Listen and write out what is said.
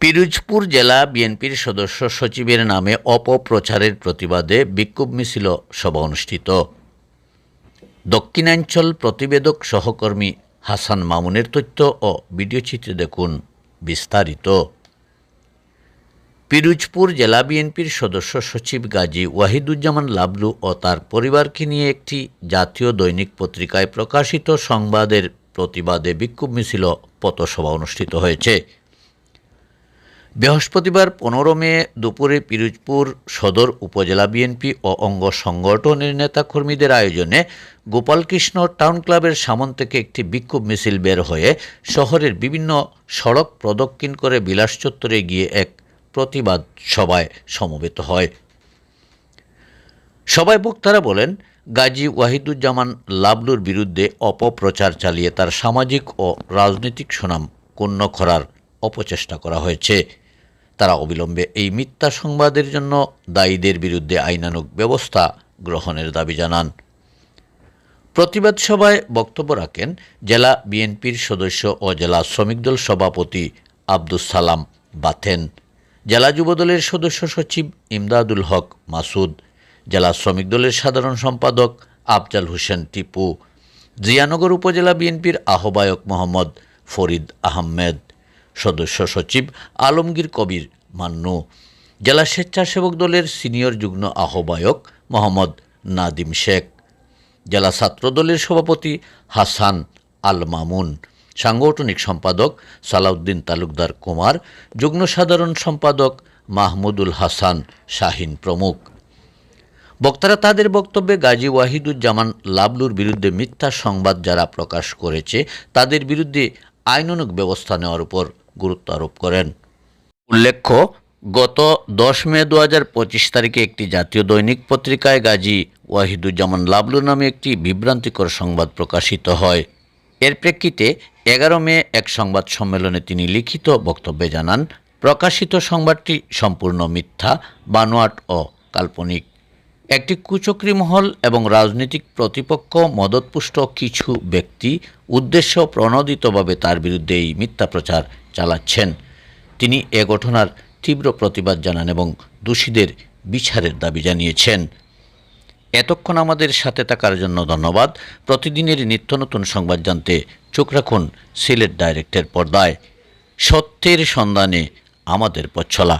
পিরোজপুর জেলা বিএনপির সদস্য সচিবের নামে অপপ্রচারের প্রতিবাদে বিক্ষোভ মিছিল সভা অনুষ্ঠিত। দক্ষিণাঞ্চল প্রতিবেদক সহকর্মী হাসান মামুনের তথ্য ও ভিডিও চিত্রে দেখুন বিস্তারিত। পিরোজপুর জেলা বিএনপির সদস্য সচিব গাজী ওয়াহিদুজ্জামান লাবলু ও তার পরিবারকে নিয়ে একটি জাতীয় দৈনিক পত্রিকায় প্রকাশিত সংবাদের প্রতিবাদে বিক্ষোভ মিছিল পথসভা অনুষ্ঠিত হয়েছে। বৃহস্পতিবার 15 মে দুপুরে পিরোজপুর সদর উপজেলা বিএনপি ও অঙ্গ সংগঠনের নেতাকর্মীদের আয়োজনে গোপালকৃষ্ণ টাউন ক্লাবের সামনে থেকে একটি বিক্ষোভ মিছিল বের হয়ে শহরের বিভিন্ন সড়ক প্রদক্ষিণ করে বিলাস চত্বরে গিয়ে এক প্রতিবাদ সভায় সমবেত হয়। সভায় বক্তারা বলেন, গাজী ওয়াহিদুজ্জামান লাবলুর বিরুদ্ধে অপপ্রচার চালিয়ে তার সামাজিক ও রাজনৈতিক সুনাম ক্ষুণ্ণ করার অপচেষ্টা করা হয়েছে। তারা অবিলম্বে এই মিথ্যা সংবাদের জন্য দায়ীদের বিরুদ্ধে আইনানুগ ব্যবস্থা গ্রহণের দাবি জানান। প্রতিবাদ সভায় বক্তব্য রাখেন জেলা বিএনপির সদস্য ও জেলা শ্রমিক দল সভাপতি আব্দুস সালাম বাথেন, জেলা যুবদলের সদস্য সচিব ইমদাদুল হক মাসুদ, জেলা শ্রমিক দলের সাধারণ সম্পাদক আফজাল হোসেন টিপু, জিয়ানগর উপজেলা বিএনপির আহ্বায়ক মোহাম্মদ ফরিদ আহমেদ, সদস্য সচিব আলমগীর কবির মান্নু, জেলা স্বেচ্ছাসেবক দলের সিনিয়র যুগ্ম আহ্বায়ক মোহাম্মদ নাদিম শেখ, জেলা ছাত্র দলের সভাপতি হাসান আল মামুন, সাংগঠনিক সম্পাদক সালাউদ্দিন তালুকদার কুমার, যুগ্ম সাধারণ সম্পাদক মাহমুদুল হাসান শাহিন প্রমুখ। বক্তারা তাদের বক্তব্যে গাজী ওয়াহিদুজ্জামান লাবলুর বিরুদ্ধে মিথ্যা সংবাদ যারা প্রকাশ করেছে তাদের বিরুদ্ধে আইনানুগ ব্যবস্থা নেওয়ার উপর গুরুত্ব আরোপ করেন। উল্লেখ্য, গত 10 মে 2025 তারিখে একটি জাতীয় দৈনিক পত্রিকায় গাজী ওয়াহিদুজ্জামান লাবলু নামে একটি বিভ্রান্তিকর সংবাদ প্রকাশিত হয়। এর প্রেক্ষিতে 11 মে এক সংবাদ সম্মেলনে তিনি লিখিত বক্তব্যে জানান, প্রকাশিত সংবাদটি সম্পূর্ণ মিথ্যা, বানোয়াট ও কাল্পনিক। একটি কুচক্রী মহল এবং রাজনৈতিক প্রতিপক্ষ মদতপুষ্ট কিছু ব্যক্তি উদ্দেশ্য প্রণোদিতভাবে তার বিরুদ্ধে এই মিথ্যা প্রচার চালাচ্ছেন। তিনি এ ঘটনার তীব্র প্রতিবাদ জানান এবং দোষীদের বিচারের দাবি জানিয়েছেন। এতক্ষণ আমাদের সাথে থাকার জন্য ধন্যবাদ। প্রতিদিনের নিত্য নতুন সংবাদ জানতে চোখ রাখুন সিলেট ডাইরেক্টের পর্দায়। সত্যের সন্ধানে আমাদের পথ চলা।